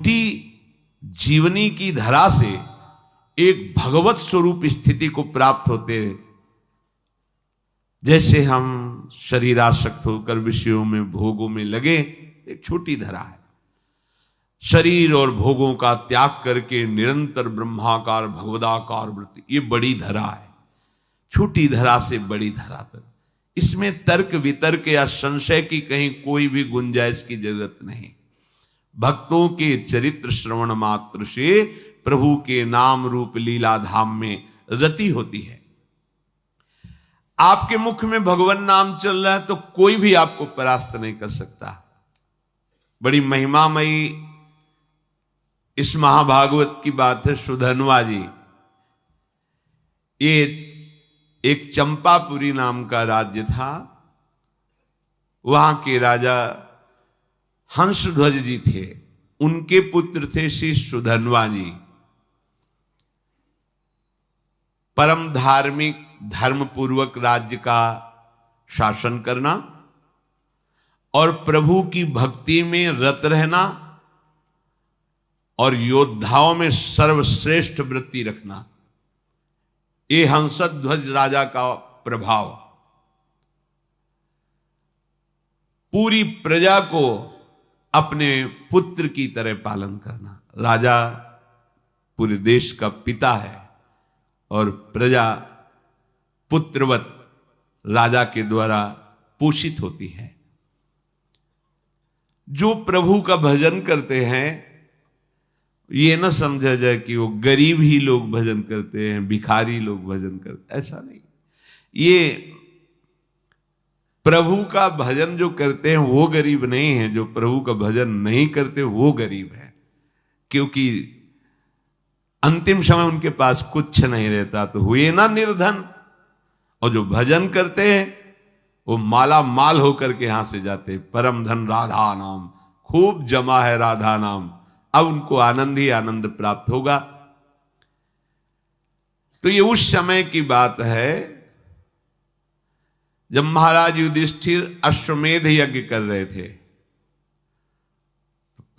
जीवनी की धरा से एक भगवत स्वरूप स्थिति को प्राप्त होते हैं। जैसे हम शरीरासक्त होकर विषयों में भोगों में लगे, एक छोटी धरा है। शरीर और भोगों का त्याग करके निरंतर ब्रह्माकार भगवदाकार वृत्ति, ये बड़ी धरा है। छोटी धरा से बड़ी धरा तक, इसमें तर्क वितर्क या संशय की कहीं कोई भी गुंजाइश की जरूरत नहीं। भक्तों के चरित्र श्रवण मात्र से प्रभु के नाम रूप लीला धाम में रति होती है। आपके मुख में भगवान नाम चल रहा है तो कोई भी आपको परास्त नहीं कर सकता। बड़ी महिमामयी इस महाभागवत की बात है। सुधन्वा जी, ये एक चंपापुरी नाम का राज्य था। वहां के राजा हंसध्वज जी थे, उनके पुत्र थे श्री सुधन्वा जी। परम धार्मिक धर्म पूर्वक राज्य का शासन करना और प्रभु की भक्ति में रत रहना और योद्धाओं में सर्वश्रेष्ठ वृत्ति रखना, ये हंसध्वज राजा का प्रभाव। पूरी प्रजा को अपने पुत्र की तरह पालन करना। राजा पूरे देश का पिता है और प्रजा पुत्रवत राजा के द्वारा पोषित होती है। जो प्रभु का भजन करते हैं, ये न समझा जाए कि वो गरीब ही लोग भजन करते हैं, भिखारी लोग भजन करते, ऐसा नहीं। ये प्रभु का भजन जो करते हैं वो गरीब नहीं है, जो प्रभु का भजन नहीं करते वो गरीब है। क्योंकि अंतिम समय उनके पास कुछ नहीं रहता तो हुए ना निर्धन। और जो भजन करते हैं वो माला माल होकर के यहां से जाते। परम धन राधा नाम, खूब जमा है राधा नाम, अब उनको आनंद ही आनंद प्राप्त होगा। तो ये उस समय की बात है जब महाराज युधिष्ठिर अश्वमेध यज्ञ कर रहे थे।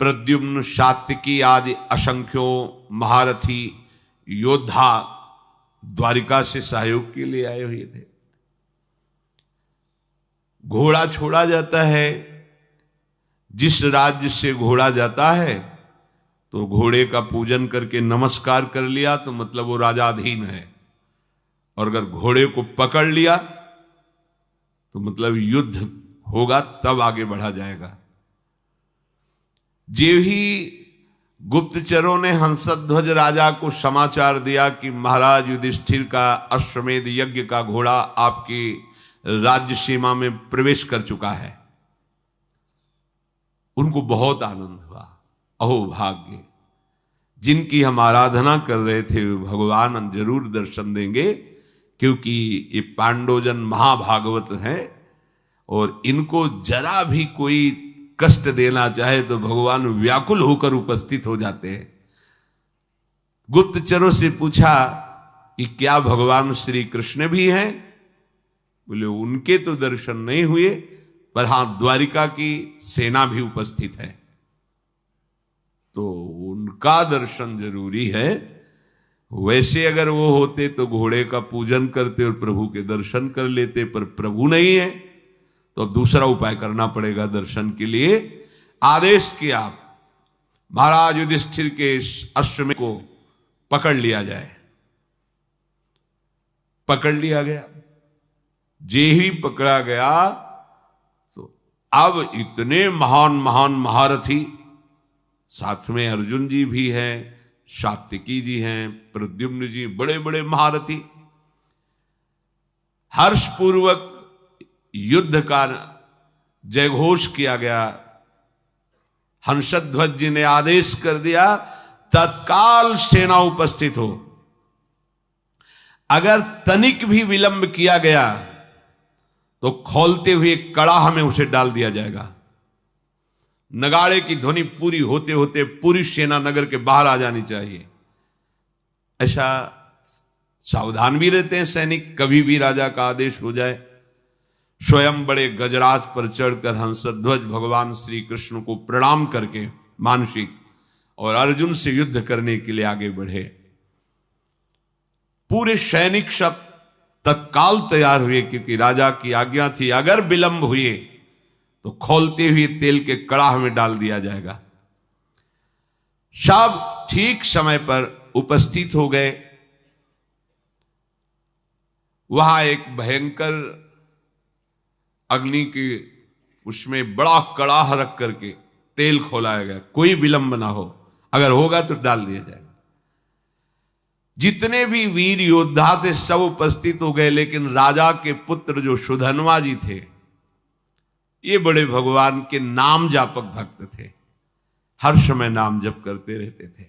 प्रद्युम्न, सात्विकी आदि असंख्यों महारथी योद्धा द्वारिका से सहयोग के लिए आए हुए थे। घोड़ा छोड़ा जाता है, जिस राज्य से घोड़ा जाता है तो घोड़े का पूजन करके नमस्कार कर लिया तो मतलब वो राजाधीन है, और अगर घोड़े को पकड़ लिया तो मतलब युद्ध होगा, तब आगे बढ़ा जाएगा। जे ही गुप्तचरों ने हंसध्वज राजा को समाचार दिया कि महाराज युधिष्ठिर का अश्वमेध यज्ञ का घोड़ा आपकी राज्य सीमा में प्रवेश कर चुका है, उनको बहुत आनंद हुआ। अहो भाग्य, जिनकी हम आराधना कर रहे थे भगवान जरूर दर्शन देंगे, क्योंकि ये पांडवजन महाभागवत हैं और इनको जरा भी कोई कष्ट देना चाहे तो भगवान व्याकुल होकर उपस्थित हो जाते हैं। गुप्तचरों से पूछा कि क्या भगवान श्री कृष्ण भी हैं? बोले उनके तो दर्शन नहीं हुए, पर हां द्वारिका की सेना भी उपस्थित है, तो उनका दर्शन जरूरी है। वैसे अगर वो होते तो घोड़े का पूजन करते और प्रभु के दर्शन कर लेते, पर प्रभु नहीं है तो अब दूसरा उपाय करना पड़ेगा दर्शन के लिए। आदेश किया महाराज युधिष्ठिर के अश्वमेध को पकड़ लिया जाए। पकड़ लिया गया। जे ही पकड़ा गया तो अब इतने महान महान महारथी, साथ में अर्जुन जी भी हैं, सात्विकी जी हैं, प्रद्युम्न जी, बड़े बड़े महारथी। हर्षपूर्वक युद्ध का जयघोष किया गया। हंसध्वज जी ने आदेश कर दिया तत्काल सेना उपस्थित हो। अगर तनिक भी विलंब किया गया तो खौलते हुए कड़ाह में उसे डाल दिया जाएगा। नगाड़े की ध्वनि पूरी होते होते पूरी सेना नगर के बाहर आ जानी चाहिए। ऐसा सावधान भी रहते हैं सैनिक, कभी भी राजा का आदेश हो जाए। स्वयं बड़े गजराज पर चढ़कर हंसध्वज भगवान श्री कृष्ण को प्रणाम करके मानसिक और अर्जुन से युद्ध करने के लिए आगे बढ़े। पूरे सैनिक सब तत्काल तैयार हुए, क्योंकि राजा की आज्ञा थी अगर विलंब हुए तो खौलते हुए तेल के कड़ाह में डाल दिया जाएगा। सब ठीक समय पर उपस्थित हो गए। वहां एक भयंकर अग्नि की उसमें बड़ा कड़ाह रख करके तेल खोलाया गया, कोई विलंब ना हो, अगर होगा तो डाल दिया जाएगा। जितने भी वीर योद्धा थे सब उपस्थित हो गए, लेकिन राजा के पुत्र जो सुधन्वा जी थे, ये बड़े भगवान के नाम जापक भक्त थे, हर समय नाम जप करते रहते थे।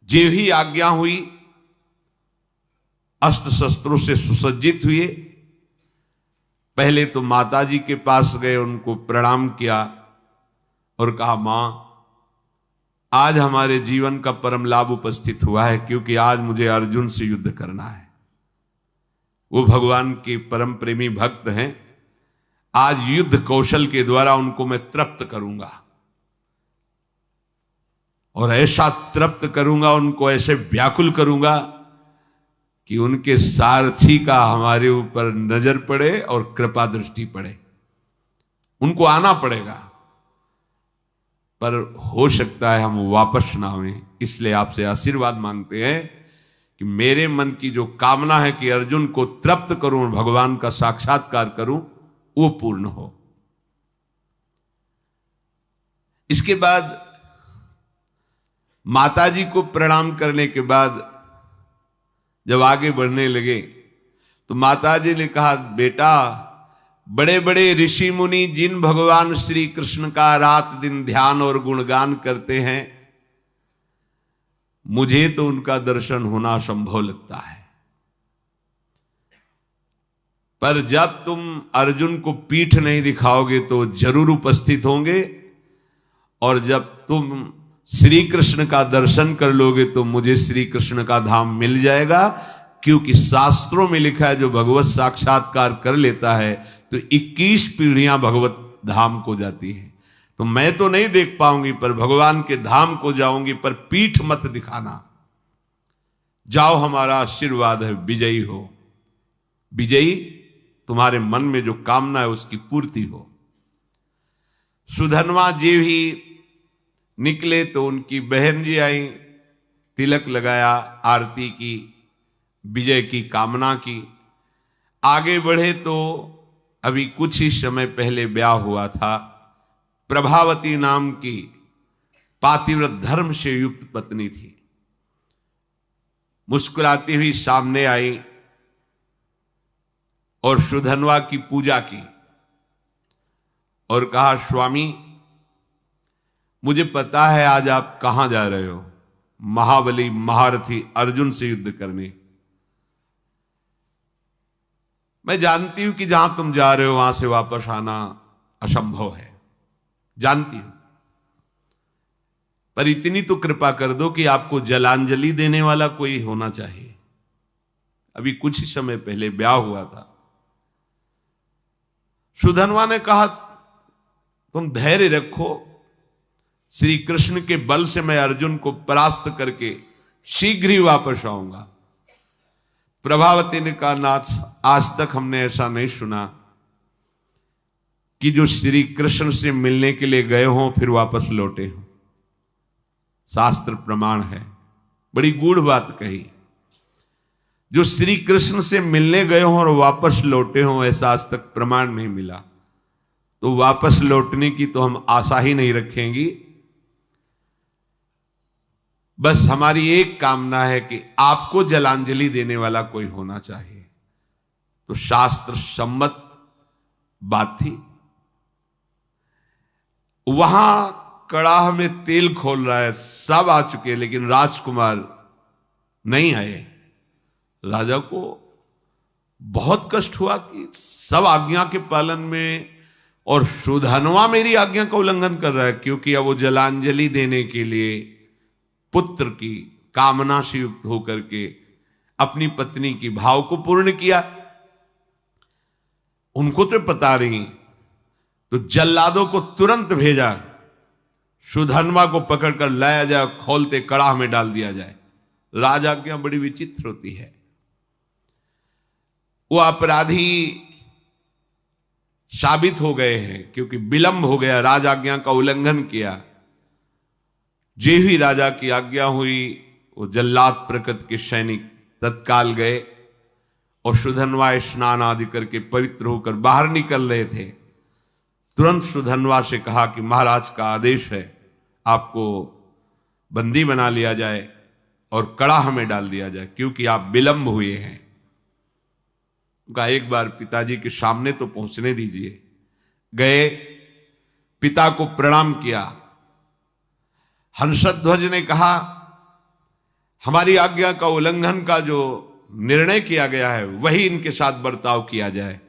जे ही आज्ञा हुई अस्त्र शस्त्रों से सुसज्जित हुए। पहले तो माता जी के पास गए, उनको प्रणाम किया और कहा, मां आज हमारे जीवन का परम लाभ उपस्थित हुआ है, क्योंकि आज मुझे अर्जुन से युद्ध करना है। वो भगवान के परम प्रेमी भक्त हैं। आज युद्ध कौशल के द्वारा उनको मैं तृप्त करूंगा, और ऐसा तृप्त करूंगा, उनको ऐसे व्याकुल करूंगा कि उनके सारथी का हमारे ऊपर नजर पड़े और कृपा दृष्टि पड़े। उनको आना पड़ेगा, पर हो सकता है हम वापस ना आएं। इसलिए आपसे आशीर्वाद मांगते हैं कि मेरे मन की जो कामना है कि अर्जुन को तृप्त करूं और भगवान का साक्षात्कार करूं, वो पूर्ण हो। इसके बाद माताजी को प्रणाम करने के बाद जब आगे बढ़ने लगे तो माताजी ने कहा, बेटा बड़े बड़े ऋषि मुनि जिन भगवान श्री कृष्ण का रात दिन ध्यान और गुणगान करते हैं, मुझे तो उनका दर्शन होना संभव लगता है। पर जब तुम अर्जुन को पीठ नहीं दिखाओगे तो जरूर उपस्थित होंगे, और जब तुम श्री कृष्ण का दर्शन कर लोगे तो मुझे श्री कृष्ण का धाम मिल जाएगा। क्योंकि शास्त्रों में लिखा है, जो भगवत साक्षात्कार कर लेता है तो 21 पीढ़ियां भगवत धाम को जाती हैं। तो मैं तो नहीं देख पाऊंगी, पर भगवान के धाम को जाऊंगी, पर पीठ मत दिखाना। जाओ, हमारा आशीर्वाद है, विजयी हो। विजयी, तुम्हारे मन में जो कामना है उसकी पूर्ति हो। सुधन्वा जी भी निकले तो उनकी बहन जी आई, तिलक लगाया, आरती की, विजय की कामना की। आगे बढ़े तो अभी कुछ ही समय पहले ब्याह हुआ था। प्रभावती नाम की पातिव्रत धर्म से युक्त पत्नी थी। मुस्कुराती हुई सामने आई और सुधन्वा की पूजा की और कहा, स्वामी मुझे पता है आज आप कहां जा रहे हो, महाबली महारथी अर्जुन से युद्ध करने। मैं जानती हूं कि जहां तुम जा रहे हो वहां से वापस आना असंभव है, जानती हूं, पर इतनी तो कृपा कर दो कि आपको जलांजलि देने वाला कोई होना चाहिए। अभी कुछ ही समय पहले ब्याह हुआ था। सुधन्वा ने कहा, तुम धैर्य रखो, श्री कृष्ण के बल से मैं अर्जुन को परास्त करके शीघ्र ही वापस आऊंगा। प्रभावती ने कहा, नाथ आज तक हमने ऐसा नहीं सुना कि जो श्री कृष्ण से मिलने के लिए गए हों फिर वापस लौटे हों। शास्त्र प्रमाण है, बड़ी गूढ़ बात कही। जो श्री कृष्ण से मिलने गए हों और वापस लौटे हों, ऐसा आज तक प्रमाण नहीं मिला। तो वापस लौटने की तो हम आशा ही नहीं रखेंगी। बस हमारी एक कामना है कि आपको जलांजलि देने वाला कोई होना चाहिए। तो शास्त्र सम्मत बात थी। वहां कड़ाह में तेल खोल रहा है, सब आ चुके, लेकिन राजकुमार नहीं आए। राजा को बहुत कष्ट हुआ कि सब आज्ञा के पालन में, और सुधन्वा मेरी आज्ञा का उल्लंघन कर रहा है, क्योंकि अब वो जलांजलि देने के लिए पुत्र की कामना से युक्त होकर के अपनी पत्नी की भाव को पूर्ण किया। उनको तो पता नहीं, तो जल्लादों को तुरंत भेजा सुधन्वा को पकड़कर लाया जाए, खोलते कड़ाह में डाल दिया जाए। राजाज्ञा बड़ी विचित्र होती है। वो अपराधी साबित हो गए हैं क्योंकि विलंब हो गया, राजाज्ञा का उल्लंघन किया। जे ही राजा की आज्ञा हुई, वो जल्लाद प्रकृति के सैनिक तत्काल गए और सुधन्वा स्नान आदि करके पवित्र होकर बाहर निकल रहे थे। तुरंत सुधन्वा से कहा कि महाराज का आदेश है, आपको बंदी बना लिया जाए और कड़ाह में डाल दिया जाए क्योंकि आप विलंब हुए हैं। उनका एक बार पिताजी के सामने तो पहुंचने दीजिए। गए, पिता को प्रणाम किया। हंसध्वज ने कहा, हमारी आज्ञा का उल्लंघन का जो निर्णय किया गया है वही इनके साथ बर्ताव किया जाए।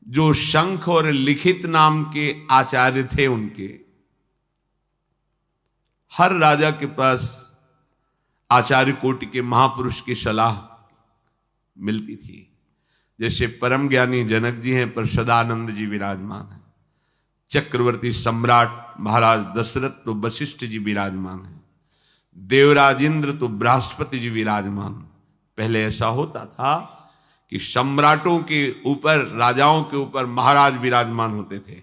जो शंख और लिखित नाम के आचार्य थे, उनके हर राजा के पास आचार्य कोटि के महापुरुष की सलाह मिलती थी। जैसे परम ज्ञानी जनक जी हैं, पर सदानंद जी विराजमान हैं। चक्रवर्ती सम्राट महाराज दशरथ तो वशिष्ठ जी विराजमान हैं। देवराज इंद्र तो बृहस्पति जी विराजमान। पहले ऐसा होता था कि सम्राटों के ऊपर, राजाओं के ऊपर महाराज विराजमान होते थे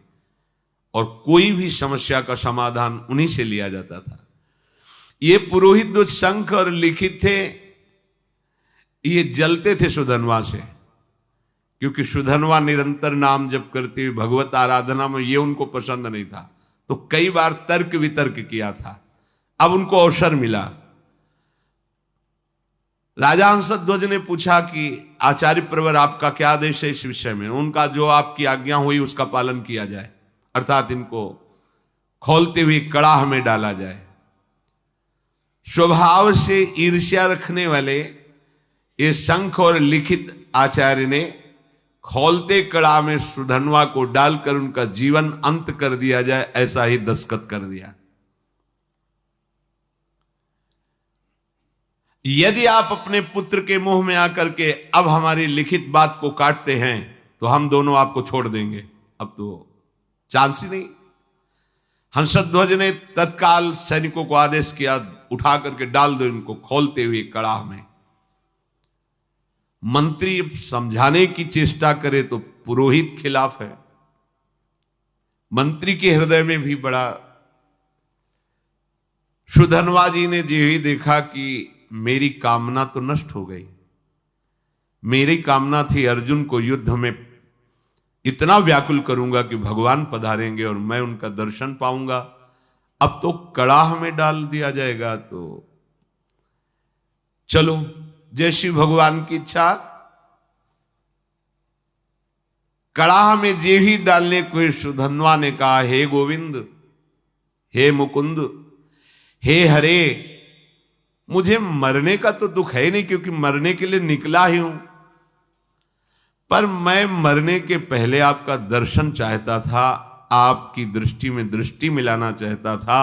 और कोई भी समस्या का समाधान उन्हीं से लिया जाता था। ये पुरोहित जो शंख और लिखित थे, ये जलते थे सुधन्वा से, क्योंकि सुधन्वा निरंतर नाम जप करते हुए भगवत आराधना में ये उनको पसंद नहीं था। तो कई बार तर्क वितर्क किया था। अब उनको अवसर मिला। राजा हंसध्वज ने पूछा कि आचार्य प्रवर, आपका क्या आदेश है इस विषय में? उनका जो आपकी आज्ञा हुई उसका पालन किया जाए, अर्थात इनको खोलते हुए कड़ाह में डाला जाए। स्वभाव से ईर्ष्या रखने वाले ये शंख और लिखित आचार्य ने खोलते कड़ाह में सुधन्वा को डालकर उनका जीवन अंत कर दिया जाए, ऐसा ही दस्तखत कर दिया। यदि आप अपने पुत्र के मुंह में आकर के अब हमारी लिखित बात को काटते हैं तो हम दोनों आपको छोड़ देंगे। अब तो चांस ही नहीं। हंसध्वज ने तत्काल सैनिकों को आदेश किया, उठा करके डाल दो इनको खोलते हुए कड़ाह में। मंत्री समझाने की चेष्टा करे तो पुरोहित खिलाफ है। मंत्री के हृदय में भी बड़ा। सुधन्वा जी ने जो ही देखा कि मेरी कामना तो नष्ट हो गई। मेरी कामना थी अर्जुन को युद्ध में इतना व्याकुल करूंगा कि भगवान पधारेंगे और मैं उनका दर्शन पाऊंगा। अब तो कड़ाह में डाल दिया जाएगा। तो चलो, जैसी भगवान की इच्छा। कड़ाह में जे ही डालने को सुधन्वा ने कहा, हे गोविंद, हे मुकुंद, हे हरे, मुझे मरने का तो दुख है नहीं क्योंकि मरने के लिए निकला ही हूं, पर मैं मरने के पहले आपका दर्शन चाहता था, आपकी दृष्टि में दृष्टि मिलाना चाहता था।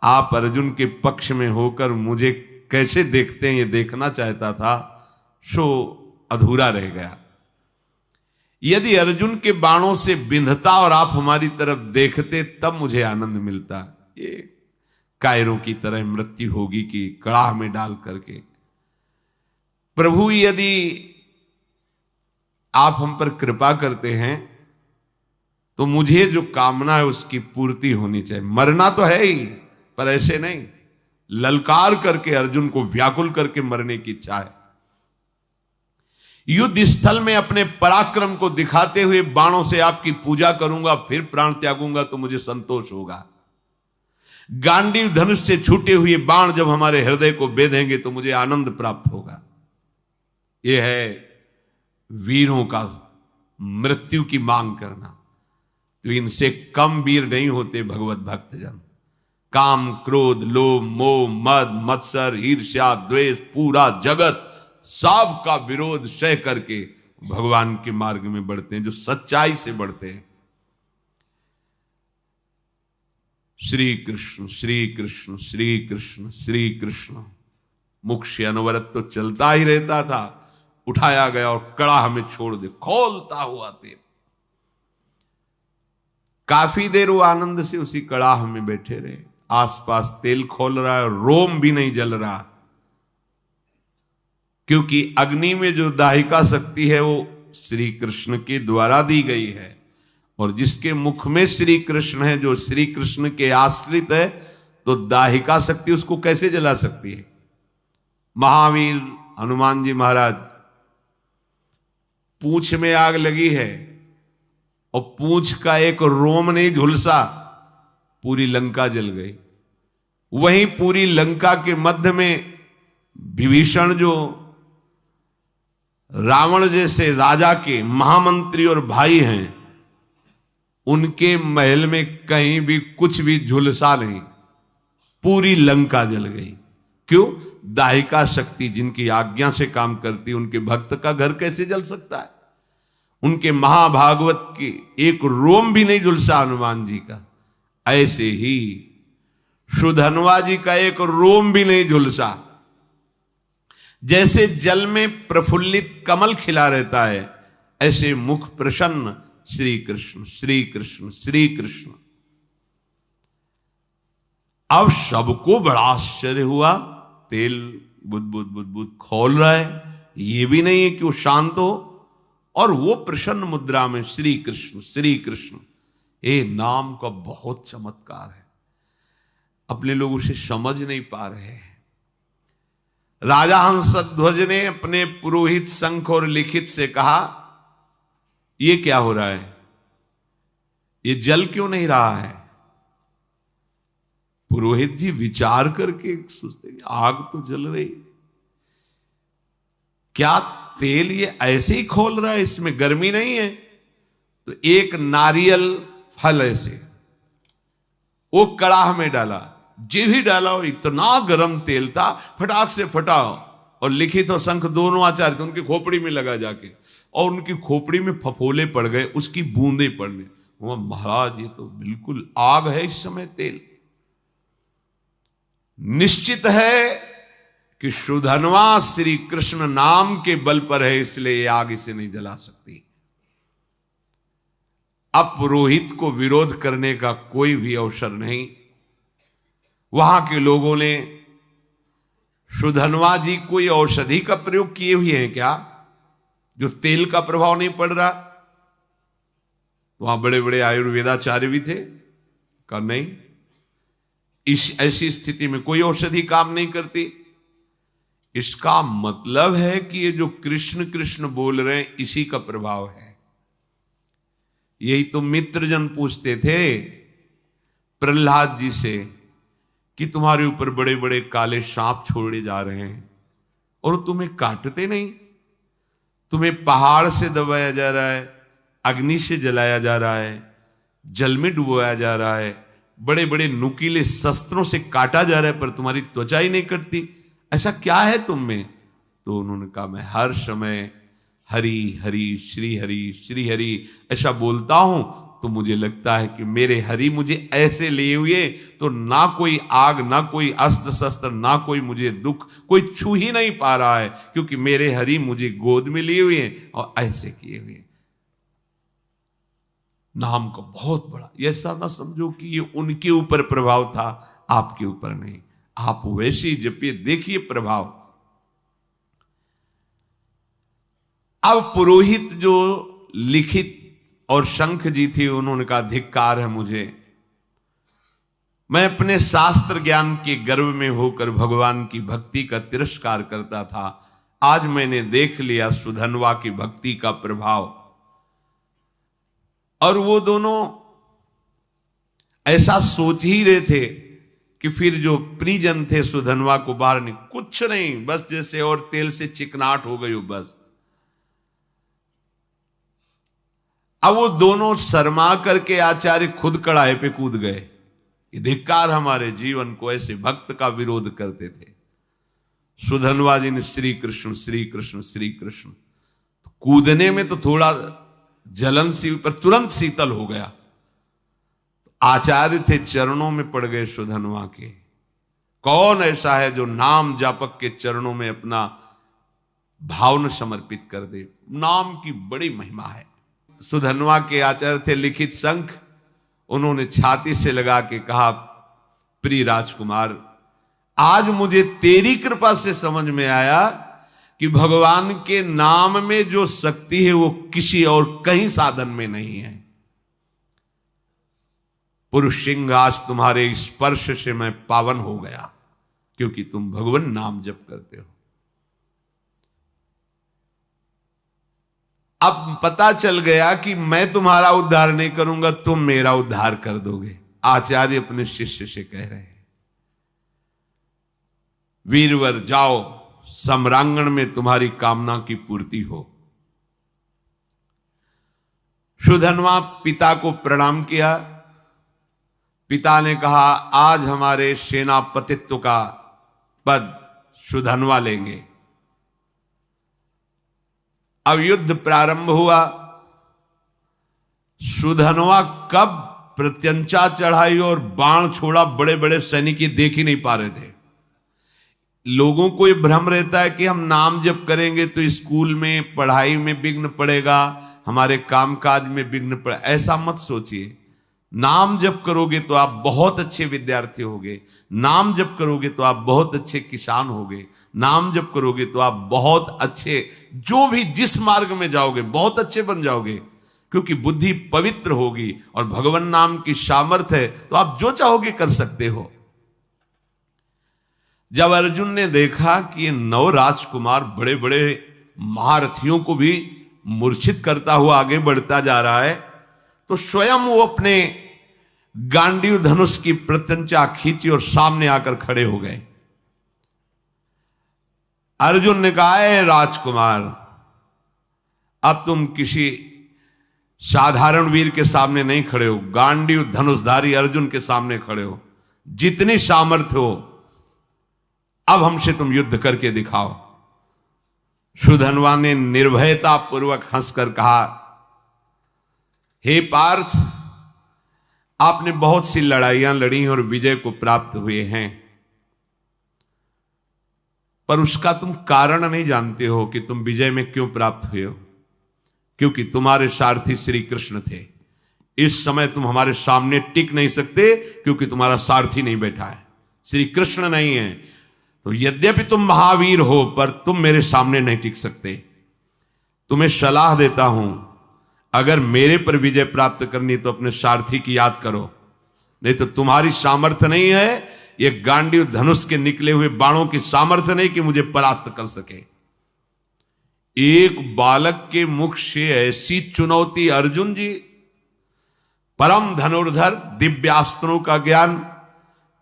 आप अर्जुन के पक्ष में होकर मुझे कैसे देखते हैं ये देखना चाहता था, सो अधूरा रह गया। यदि अर्जुन के बाणों से बिंधता और आप हमारी तरफ देखते तब मुझे आनंद मिलता। ये कायरों की तरह मृत्यु होगी कि कड़ाह में डाल करके। प्रभु, यदि आप हम पर कृपा करते हैं तो मुझे जो कामना है उसकी पूर्ति होनी चाहिए। मरना तो है ही, पर ऐसे नहीं ललकार करके, अर्जुन को व्याकुल करके मरने की इच्छा है। युद्ध स्थल में अपने पराक्रम को दिखाते हुए बाणों से आपकी पूजा करूंगा, फिर प्राण त्यागूंगा तो मुझे संतोष होगा। गांडीव धनुष से छूटे हुए बाण जब हमारे हृदय को बेधेंगे तो मुझे आनंद प्राप्त होगा। यह है वीरों का मृत्यु की मांग करना। तो इनसे कम वीर नहीं होते भगवत भक्तजन। काम, क्रोध, लोभ, मोह, मद, मत्सर, ईर्ष्या, द्वेष, पूरा जगत सब का विरोध सह करके भगवान के मार्ग में बढ़ते हैं, जो सच्चाई से बढ़ते हैं। श्री कृष्ण श्री कृष्ण श्री कृष्ण श्री कृष्ण। मुख से अनवरत तो चलता ही रहता था। उठाया गया और कड़ाह में छोड़ दे, खोलता हुआ तेल। काफी देर वो आनंद से उसी कड़ाह में बैठे रहे। आसपास तेल खोल रहा है, रोम भी नहीं जल रहा, क्योंकि अग्नि में जो दाहिका शक्ति है वो श्री कृष्ण के द्वारा दी गई है, और जिसके मुख में श्री कृष्ण है, जो श्री कृष्ण के आश्रित है, तो दाहिका शक्ति उसको कैसे जला सकती है। महावीर हनुमान जी महाराज, पूंछ में आग लगी है और पूंछ का एक रोम नहीं झुलसा, पूरी लंका जल गई। वहीं पूरी लंका के मध्य में विभीषण, जो रावण जैसे राजा के महामंत्री और भाई हैं, उनके महल में कहीं भी कुछ भी झुलसा नहीं, पूरी लंका जल गई। क्यों? दाहिका शक्ति जिनकी आज्ञा से काम करती, उनके भक्त का घर कैसे जल सकता है? उनके महाभागवत के एक रोम भी नहीं झुलसा हनुमान जी का। ऐसे ही सुधन्वा जी का एक रोम भी नहीं झुलसा। जैसे जल में प्रफुल्लित कमल खिला रहता है, ऐसे मुख प्रसन्न श्री कृष्ण श्री कृष्ण श्री कृष्ण। अब सबको बड़ा आश्चर्य हुआ, तेल बुद बुद बुद बुद खोल रहा है, ये भी नहीं है कि वो शांत हो, और वो प्रसन्न मुद्रा में श्री कृष्ण श्री कृष्ण। ये नाम का बहुत चमत्कार है, अपने लोग उसे समझ नहीं पा रहे हैं। राजा हंसध्वज ने अपने पुरोहित शंख और लिखित से कहा, ये क्या हो रहा है, ये जल क्यों नहीं रहा है? पुरोहित जी विचार करके सोचते, आग तो जल रही, क्या तेल ये ऐसे ही खोल रहा है, इसमें गर्मी नहीं है? तो एक नारियल फल ऐसे वो कड़ाह में डाला, जे भी डाला और इतना गर्म तेल था, फटाक से फटा, और लिखित और शंख दोनों आचार्य थे, उनकी खोपड़ी में लगा जाके, और उनकी खोपड़ी में फफोले पड़ गए, उसकी बूंदे पड़ने। वो महाराज, ये तो बिल्कुल आग है इस समय तेल। निश्चित है कि सुधन्वा श्री कृष्ण नाम के बल पर है, इसलिए ये आग इसे नहीं जला सकती। अब पुरोहित को विरोध करने का कोई भी अवसर नहीं। वहां के लोगों ने सुधन्वा जी कोई औषधि का प्रयोग किए हुए हैं क्या, जो तेल का प्रभाव नहीं पड़ रहा? वहां बड़े बड़े आयुर्वेदाचार्य भी थे, कहा नहीं, इस ऐसी स्थिति में कोई औषधि काम नहीं करती। इसका मतलब है कि ये जो कृष्ण कृष्ण बोल रहे हैं, इसी का प्रभाव है। यही तो मित्रजन पूछते थे प्रहलाद जी से कि तुम्हारे ऊपर बड़े बड़े काले सांप छोड़े जा रहे हैं और तुम्हें काटते नहीं, तुम्हें पहाड़ से दबाया जा रहा है, अग्नि से जलाया जा रहा है, जल में डुबोया जा रहा है, बड़े बड़े नुकीले शस्त्रों से काटा जा रहा है, पर तुम्हारी त्वचा ही नहीं कटती, ऐसा क्या है तुम में? तो उन्होंने कहा, मैं हर समय हरि हरि श्री हरि ऐसा बोलता हूं, तो मुझे लगता है कि मेरे हरि मुझे ऐसे लिए हुए, तो ना कोई आग, ना कोई अस्त्र शस्त्र, ना कोई मुझे दुख, कोई छू ही नहीं पा रहा है, क्योंकि मेरे हरि मुझे गोद में लिए हुए हैं और ऐसे किए हुए। नाम का बहुत बड़ा, ऐसा ना समझो कि ये उनके ऊपर प्रभाव था, आपके ऊपर नहीं। आप वैसे ही जपिए, देखिए प्रभाव। अब पुरोहित जो लिखित और शंख जी थी, उन्होंने कहा, धिक्कार है मुझे, मैं अपने शास्त्र ज्ञान के गर्व में होकर भगवान की भक्ति का तिरस्कार करता था, आज मैंने देख लिया सुधन्वा की भक्ति का प्रभाव। और वो दोनों ऐसा सोच ही रहे थे कि फिर जो परिजन थे सुधन्वा को बाहर नहीं, कुछ नहीं, बस जैसे और तेल से चिकनाहट हो गई हो बस। अब वो दोनों शर्मा करके आचार्य खुद कड़ाहे पे कूद गए। ये धिक्कार हमारे जीवन को, ऐसे भक्त का विरोध करते थे। सुधन्वा जी ने श्री कृष्ण श्री कृष्ण श्री कृष्ण, तो कूदने में तो थोड़ा जलन सी, पर तुरंत शीतल हो गया। आचार्य थे, चरणों में पड़ गए सुधन्वा के। कौन ऐसा है जो नाम जापक के चरणों में अपना भावना समर्पित कर दे? नाम की बड़ी महिमा है। सुधन्वा के आचार्य थे लिखित शंख, उन्होंने छाती से लगा के कहा, प्रिय राजकुमार, आज मुझे तेरी कृपा से समझ में आया कि भगवान के नाम में जो शक्ति है वो किसी और कहीं साधन में नहीं है। पुरुष सिंह, आज तुम्हारे स्पर्श से मैं पावन हो गया, क्योंकि तुम भगवान नाम जप करते हो। अब पता चल गया कि मैं तुम्हारा उद्धार नहीं करूंगा, तुम मेरा उद्धार कर दोगे। आचार्य अपने शिष्य से कह रहे हैं, वीरवर जाओ, सम्रांगण में तुम्हारी कामना की पूर्ति हो। सुधन्वा पिता को प्रणाम किया। पिता ने कहा, आज हमारे सेनापतित्व का पद सुधन्वा लेंगे। अब युद्ध प्रारंभ हुआ। सुधन्वा कब प्रत्यंचा चढ़ाई और बाण छोड़ा, बड़े बड़े सैनिक देख ही नहीं पा रहे थे। लोगों को यह भ्रम रहता है कि हम नाम जप करेंगे तो स्कूल में पढ़ाई में विघ्न पड़ेगा, हमारे कामकाज में विघ्न पड़े। ऐसा मत सोचिए। नाम जप करोगे तो आप बहुत अच्छे विद्यार्थी होगे, नाम जप करोगे तो आप बहुत अच्छे किसान होगे, नाम जप करोगे तो आप बहुत अच्छे, जो भी जिस मार्ग में जाओगे बहुत अच्छे बन जाओगे, क्योंकि बुद्धि पवित्र होगी और भगवान नाम की सामर्थ्य है तो आप जो चाहोगे कर सकते हो। जब अर्जुन ने देखा कि ये 9 राजकुमार बड़े बड़े महारथियों को भी मूर्छित करता हुआ आगे बढ़ता जा रहा है, तो स्वयं वो अपने गांडीव धनुष की प्रत्यंचा खींची और सामने आकर खड़े हो गए। अर्जुन ने कहा, है राजकुमार, अब तुम किसी साधारण वीर के सामने नहीं खड़े हो, गांडीव धनुषधारी अर्जुन के सामने खड़े हो। जितनी सामर्थ्य हो अब हमसे तुम युद्ध करके दिखाओ। सुधन्वा ने निर्भयता पूर्वक हंसकर कहा, हे पार्थ, आपने बहुत सी लड़ाइयां लड़ी और विजय को प्राप्त हुए हैं, पर उसका तुम कारण नहीं जानते हो कि तुम विजय में क्यों प्राप्त हुए हो। क्योंकि तुम्हारे सारथी श्री कृष्ण थे। इस समय तुम हमारे सामने टिक नहीं सकते, क्योंकि तुम्हारा सारथी नहीं बैठा है, श्री कृष्ण नहीं है। तो यद्यपि तुम महावीर हो, पर तुम मेरे सामने नहीं टिक सकते। तुम्हें सलाह देता हूं, अगर मेरे पर विजय प्राप्त करनी तो अपने सारथी की याद करो, नहीं तो तुम्हारी सामर्थ्य नहीं है, ये गांडीव धनुष के निकले हुए बाणों की सामर्थ्य नहीं कि मुझे परास्त कर सके। एक बालक के मुख से ऐसी चुनौती, अर्जुन जी, परम धनुर्धर, दिव्यास्त्रों का ज्ञान,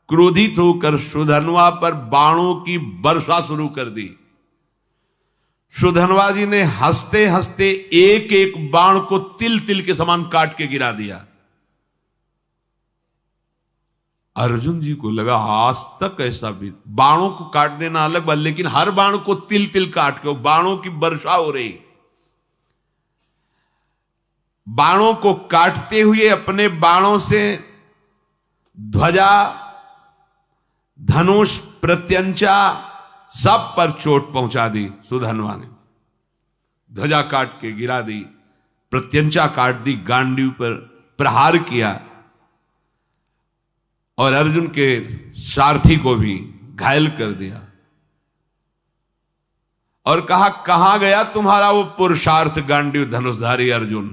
क्रोधित होकर सुधन्वा पर बाणों की वर्षा शुरू कर दी। सुधन्वा जी ने हंसते हंसते एक एक बाण को तिल तिल के समान काट के गिरा दिया। अर्जुन जी को लगा, आज तक ऐसा भी, बाणों को काट देना अलग बात, लेकिन हर बाण को तिल तिल काट के बाणों की वर्षा हो रही। बाणों को काटते हुए अपने बाणों से ध्वजा, धनुष, प्रत्यंचा सब पर चोट पहुंचा दी। सुधन्वा ने ध्वजा काट के गिरा दी, प्रत्यंचा काट दी, गांडीव पर प्रहार किया और अर्जुन के सारथी को भी घायल कर दिया और कहा, कहां गया तुम्हारा वो पुरुषार्थ गांडीव धनुषधारी अर्जुन।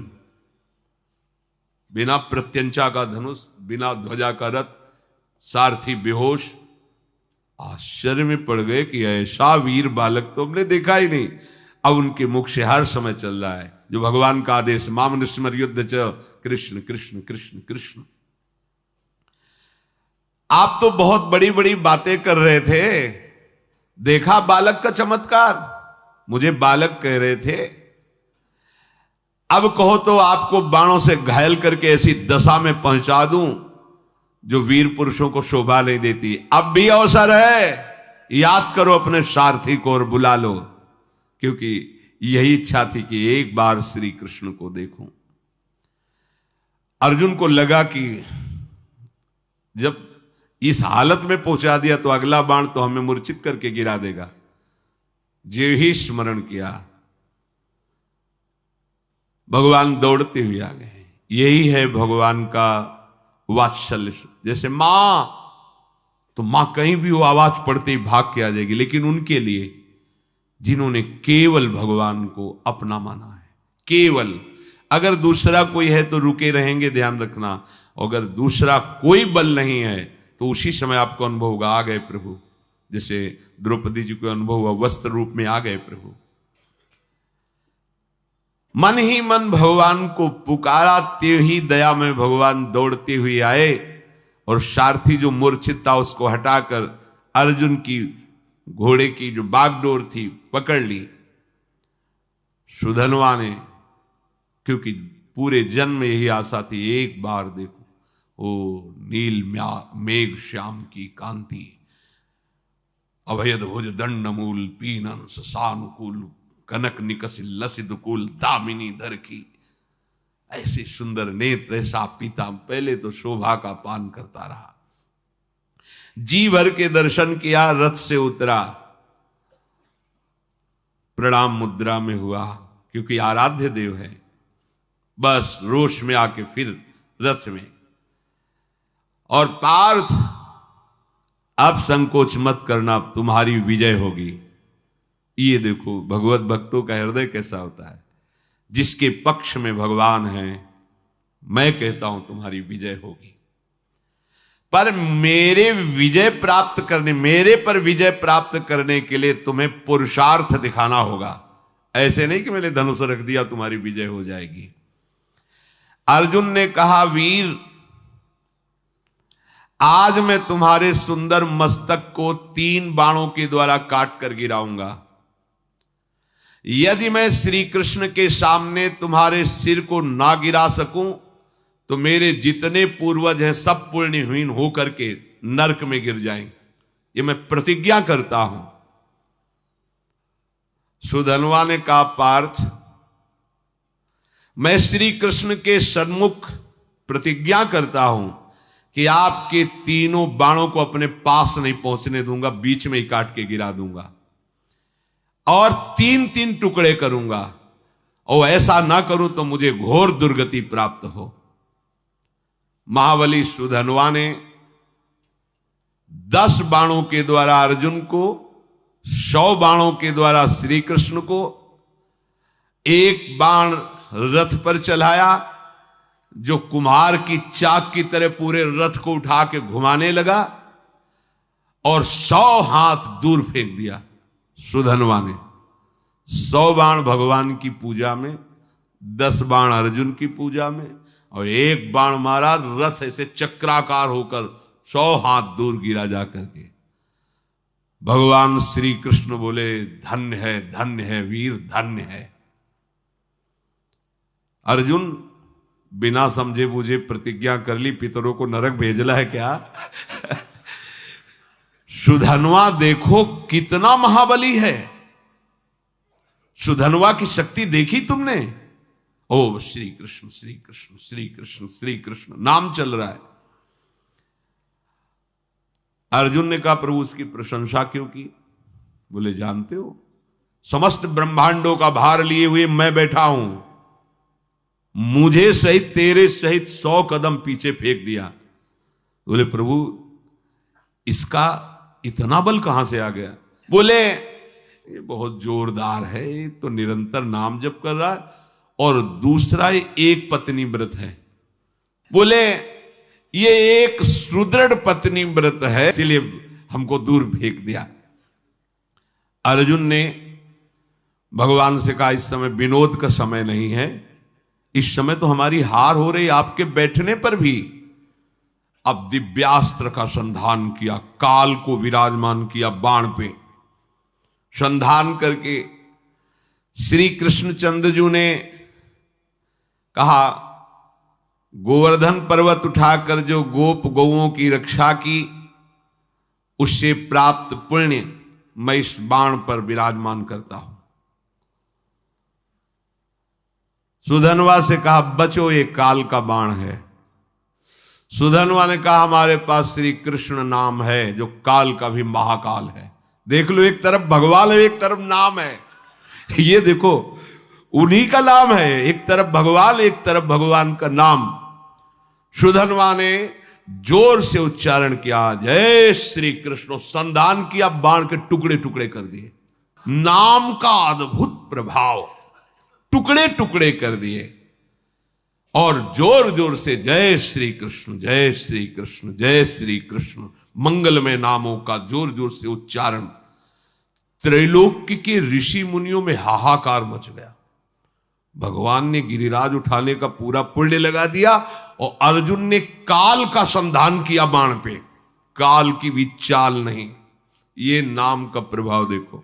बिना प्रत्यंचा का धनुष, बिना ध्वजा का रथ, सारथी बेहोश। आश्चर्य में पड़ गए कि ऐसा वीर बालक तो हमने देखा ही नहीं। अब उनके मुख से हर समय चल रहा है जो भगवान का आदेश, मामनुस्मर युद्ध च कृष्ण कृष्ण कृष्ण कृष्ण। आप तो बहुत बड़ी बड़ी बातें कर रहे थे, देखा बालक का चमत्कार, मुझे बालक कह रहे थे, अब कहो तो आपको बाणों से घायल करके ऐसी दशा में पहुंचा दूं जो वीर पुरुषों को शोभा नहीं देती। अब भी अवसर है, याद करो अपने सारथी को और बुला लो, क्योंकि यही इच्छा थी कि एक बार श्री कृष्ण को देखूं। अर्जुन को लगा कि जब इस हालत में पहुंचा दिया तो अगला बाण तो हमें मूर्छित करके गिरा देगा। जे ही स्मरण किया, भगवान दौड़ते हुए आ गए। यही है भगवान का वात्सल्य, जैसे मां, तो मां कहीं भी वो आवाज पड़ते ही भाग के आ जाएगी, लेकिन उनके लिए जिन्होंने केवल भगवान को अपना माना है, केवल, अगर दूसरा कोई है तो रुके रहेंगे, ध्यान रखना, अगर दूसरा कोई बल नहीं है तो उसी समय आपको अनुभव होगा आ गए प्रभु, जैसे द्रौपदी जी को अनुभव हुआ, वस्त्र रूप में आ गए प्रभु। मन ही मन भगवान को पुकारा, ते ही दया में भगवान दौड़ते हुए आए और सारथी जो मूर्छित था उसको हटाकर अर्जुन की घोड़े की जो बागडोर थी पकड़ ली। सुधनवा ने, क्योंकि पूरे जन्म में यही आशा थी, एक बार देखो ओ नील मेघ श्याम की कांति, अभयद भुज दंड मूल पीनन सानुकूल, कनक निकस लसित कुल दामिनी धर की, ऐसे सुंदर नेत्र, ऐसा पीता, पहले तो शोभा का पान करता रहा, जी भर के दर्शन किया, रथ से उतरा, प्रणाम मुद्रा में हुआ, क्योंकि आराध्य देव है, बस रोष में आके फिर रथ में, और पार्थ अब संकोच मत करना, तुम्हारी विजय होगी। ये देखो भगवत भक्तों का हृदय कैसा होता है, जिसके पक्ष में भगवान है, मैं कहता हूं तुम्हारी विजय होगी, पर मेरे पर विजय प्राप्त करने के लिए तुम्हें पुरुषार्थ दिखाना होगा। ऐसे नहीं कि मैंने धनुष रख दिया तुम्हारी विजय हो जाएगी। अर्जुन ने कहा, वीर आज मैं तुम्हारे सुंदर मस्तक को 3 बाणों के द्वारा काट कर गिराऊंगा। यदि मैं श्री कृष्ण के सामने तुम्हारे सिर को ना गिरा सकूं तो मेरे जितने पूर्वज हैं सब पुण्यहीन होकर के नरक में गिर जाएं, ये मैं प्रतिज्ञा करता हूं। सुधनवा ने कहा, पार्थ मैं श्री कृष्ण के सन्मुख प्रतिज्ञा करता हूं कि आपके तीनों बाणों को अपने पास नहीं पहुंचने दूंगा, बीच में ही काट के गिरा दूंगा और 3-3 टुकड़े करूंगा, और ऐसा ना करूं तो मुझे घोर दुर्गति प्राप्त हो। महाबली सुधनवा ने 10 बाणों के द्वारा अर्जुन को, 100 बाणों के द्वारा श्री कृष्ण को, 1 बाण रथ पर चलाया जो कुम्हार की चाक की तरह पूरे रथ को उठा के घुमाने लगा, और 100 हाथ दूर फेंक दिया सुधनवा ने। 100 बाण भगवान की पूजा में, 10 बाण अर्जुन की पूजा में, और 1 बाण मारा, रथ ऐसे चक्राकार होकर 100 हाथ दूर गिरा जाकर के। भगवान श्री कृष्ण बोले, धन्य है वीर, धन्य है। अर्जुन बिना समझे बूझे प्रतिज्ञा कर ली, पितरों को नरक भेजना है क्या? सुधनवा देखो कितना महाबली है, सुधनवा की शक्ति देखी तुमने? ओ श्री कृष्ण श्री कृष्ण श्री कृष्ण श्री कृष्ण नाम चल रहा है। अर्जुन ने कहा, प्रभु उसकी प्रशंसा क्यों की? बोले, जानते हो समस्त ब्रह्मांडों का भार लिए हुए मैं बैठा हूं, मुझे सहित तेरे सहित 100 कदम पीछे फेंक दिया। बोले, प्रभु इसका इतना बल कहां से आ गया? बोले, ये बहुत जोरदार है, ये तो निरंतर नाम जप कर रहा है, और दूसरा ये एक पत्नी व्रत है। बोले, ये एक सुदृढ़ पत्नी व्रत है, इसलिए हमको दूर फेंक दिया। अर्जुन ने भगवान से कहा, इस समय विनोद का समय नहीं है, इस समय तो हमारी हार हो रही आपके बैठने पर भी। अब दिव्यास्त्र का संधान किया, काल को विराजमान किया बाण पे, संधान करके श्री कृष्णचंद्र ने कहा, गोवर्धन पर्वत उठाकर जो गोप गौओं की रक्षा की, उससे प्राप्त पुण्य मैं इस बाण पर विराजमान करता हूं। सुधनवा से कहा, बचो ये काल का बाण है। सुधनवा ने कहा, हमारे पास श्री कृष्ण नाम है जो काल का भी महाकाल है। देख लो, एक तरफ भगवान है, एक तरफ नाम है। ये देखो उन्हीं का नाम है, एक तरफ भगवान, एक तरफ भगवान का नाम। सुधन्वा ने जोर से उच्चारण किया, जय श्री कृष्ण, संधान किया, बाण के टुकड़े टुकड़े कर दिए। नाम का अद्भुत प्रभाव, टुकड़े टुकड़े कर दिए। और जोर जोर से जय श्री कृष्ण, जय श्री कृष्ण, जय श्री कृष्ण, मंगलमय नामों का जोर जोर से उच्चारण। त्रैलोक्य के ऋषि मुनियों में हाहाकार मच गया। भगवान ने गिरिराज उठाने का पूरा पुण्य लगा दिया और अर्जुन ने काल का संधान किया बाण पे, काल की भी चाल नहीं। ये नाम का प्रभाव देखो।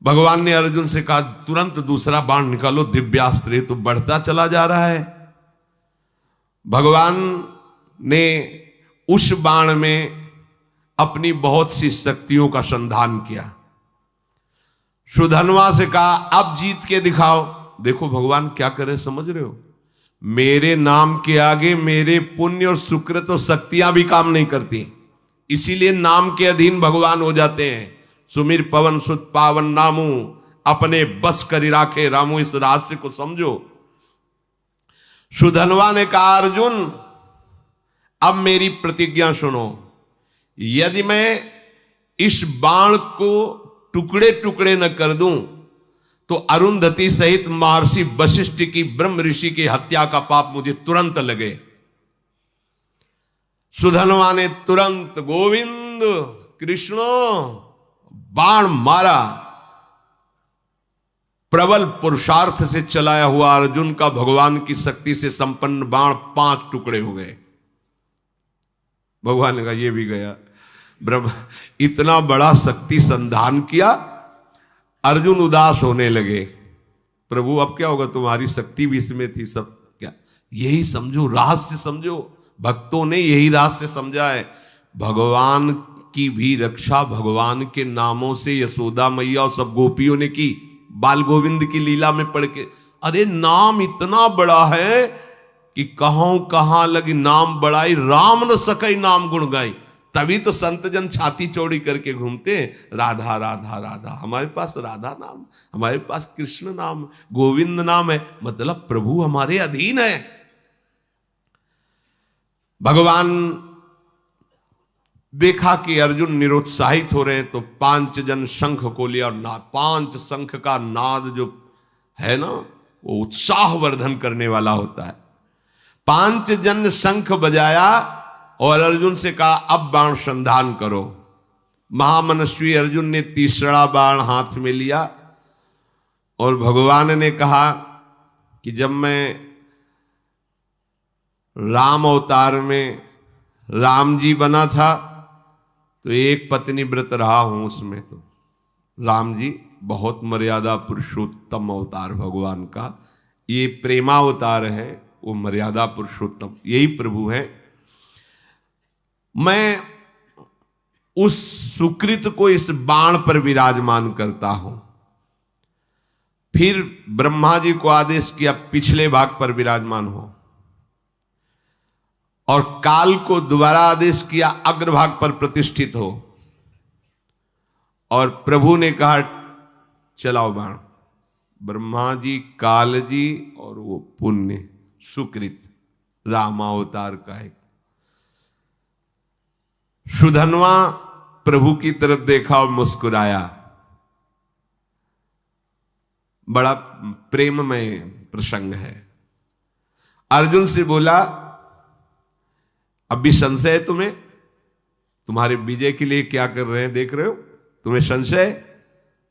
भगवान ने अर्जुन से कहा, तुरंत दूसरा बाण निकालो, दिव्यास्त्र तो बढ़ता चला जा रहा है। भगवान ने उस बाण में अपनी बहुत सी शक्तियों का संधान किया। सुधन्वा से कहा, अब जीत के दिखाओ। देखो भगवान क्या करें, समझ रहे हो? मेरे नाम के आगे मेरे पुण्य और सुकृत और शक्तियां भी काम नहीं करती, इसीलिए नाम के अधीन भगवान हो जाते हैं। सुमिर पवन सुत पावन नामू, अपने बस करी राखे रामू। इस रहस्य को समझो। सुधन्वा ने कहा, अर्जुन अब मेरी प्रतिज्ञा सुनो, यदि मैं इस बाण को टुकड़े टुकड़े न कर दूं तो अरुंधति सहित महर्षि वशिष्ठ की, ब्रह्म ऋषि की हत्या का पाप मुझे तुरंत लगे। सुधन्वा ने तुरंत गोविंद कृष्ण बाण मारा। प्रबल पुरुषार्थ से चलाया हुआ अर्जुन का भगवान की शक्ति से संपन्न बाण 5 टुकड़े हो गए। भगवान ने कहा, ये भी गया। ब्रह्म इतना बड़ा शक्ति संधान किया, अर्जुन उदास होने लगे। प्रभु अब क्या होगा, तुम्हारी शक्ति भी इसमें थी सब क्या? यही समझो, रहस्य समझो। भक्तों ने यही रहस्य समझा है। भगवान की भी रक्षा भगवान के नामों से यशोदा मैया और सब गोपियों ने की, बाल गोविंद की लीला में पढ़ के। अरे नाम इतना बड़ा है कि कहां लगी नाम बड़ाई, राम न सकई नाम गुण गाई। तभी तो संत जन छाती चौड़ी करके घूमते हैं, राधा राधा राधा। हमारे पास राधा नाम, हमारे पास कृष्ण नाम, गोविंद नाम है, मतलब प्रभु हमारे अधीन है। भगवान देखा कि अर्जुन निरुत्साहित हो रहे हैं तो 5 जन शंख को लिया, और 5 शंख का नाद जो है ना, वो उत्साह वर्धन करने वाला होता है। 5 जन शंख बजाया और अर्जुन से कहा, अब बाण संधान करो। महामनस्वी अर्जुन ने तीसरा बाण हाथ में लिया और भगवान ने कहा कि जब मैं राम अवतार में राम जी बना था तो एक पत्नी व्रत रहा हूं, उसमें तो राम जी बहुत मर्यादा पुरुषोत्तम अवतार भगवान का। ये प्रेमावतार है, वो मर्यादा पुरुषोत्तम, यही प्रभु है। मैं उस सुकृत को इस बाण पर विराजमान करता हूं। फिर ब्रह्मा जी को आदेश किया, पिछले भाग पर विराजमान हो, और काल को दोबारा आदेश किया, अग्रभाग पर प्रतिष्ठित हो। और प्रभु ने कहा, चलाओ बाण। ब्रह्मा जी, काल जी और वो पुण्य सुकृत रामावतार का है। सुधन्वा प्रभु की तरफ देखा और मुस्कुराया। बड़ा प्रेममय प्रसंग है। अर्जुन से बोला, अब भी संशय है तुम्हें? तुम्हारे विजय के लिए क्या कर रहे हैं, देख रहे हो? तुम्हें संशय?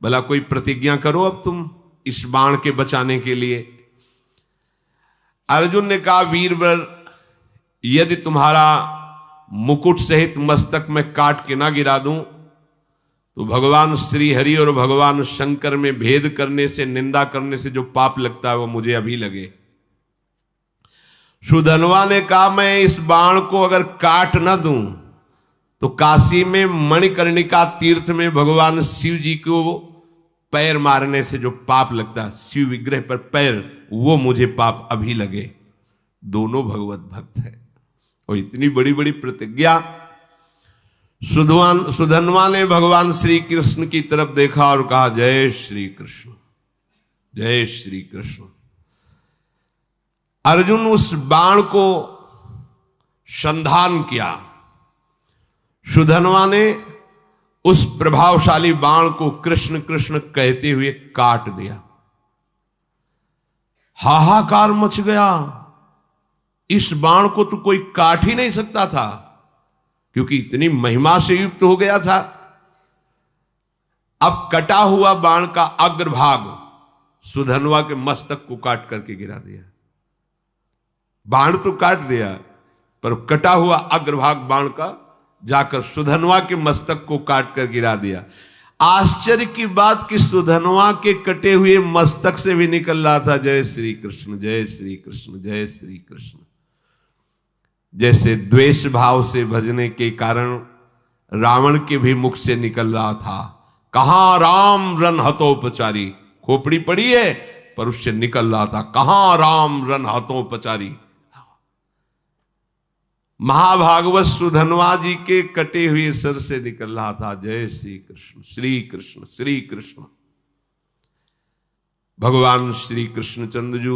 भला कोई प्रतिज्ञा करो अब तुम इस बाण के बचाने के लिए। अर्जुन ने कहा, वीरवर, यदि तुम्हारा मुकुट सहित मस्तक में काट के ना गिरा दूं तो भगवान श्री हरि और भगवान शंकर में भेद करने से, निंदा करने से जो पाप लगता है वो मुझे अभी लगे। सुधन्वा ने कहा, मैं इस बाण को अगर काट ना दूं तो काशी में मणिकर्णिका तीर्थ में भगवान शिव जी को पैर मारने से जो पाप लगता है, शिव विग्रह पर पैर, वो मुझे पाप अभी लगे। दोनों भगवत भक्त है और इतनी बड़ी बड़ी प्रतिज्ञा। सुधन्वा ने भगवान श्री कृष्ण की तरफ देखा और कहा, जय श्री कृष्ण, जय श्री कृष्ण। अर्जुन उस बाण को संधान किया। सुधन्वा ने उस प्रभावशाली बाण को कृष्ण कृष्ण कहते हुए काट दिया। हाहाकार मच गया। इस बाण को तो कोई काट ही नहीं सकता था, क्योंकि इतनी महिमा से युक्त हो गया था। अब कटा हुआ बाण का अग्रभाग सुधन्वा के मस्तक को काट करके गिरा दिया। बाण तो काट दिया, पर कटा हुआ अग्रभाग बाण का जाकर सुधन्वा के मस्तक को काट कर गिरा दिया। आश्चर्य की बात कि सुधन्वा के कटे हुए मस्तक से भी निकल रहा था जय श्री कृष्ण, जय श्री कृष्ण, जय श्री कृष्ण। जैसे द्वेष भाव से भजने के कारण रावण के भी मुख से निकल रहा था, कहां राम रन हतोपचारी। खोपड़ी पड़ी है पर उससे निकल रहा था, कहां राम रन हतोपचारी। महाभागवत सुधन्वा जी के कटे हुए सर से निकल रहा था जय श्री कृष्ण, श्री कृष्ण, श्री कृष्ण। भगवान श्री कृष्णचंद्र जी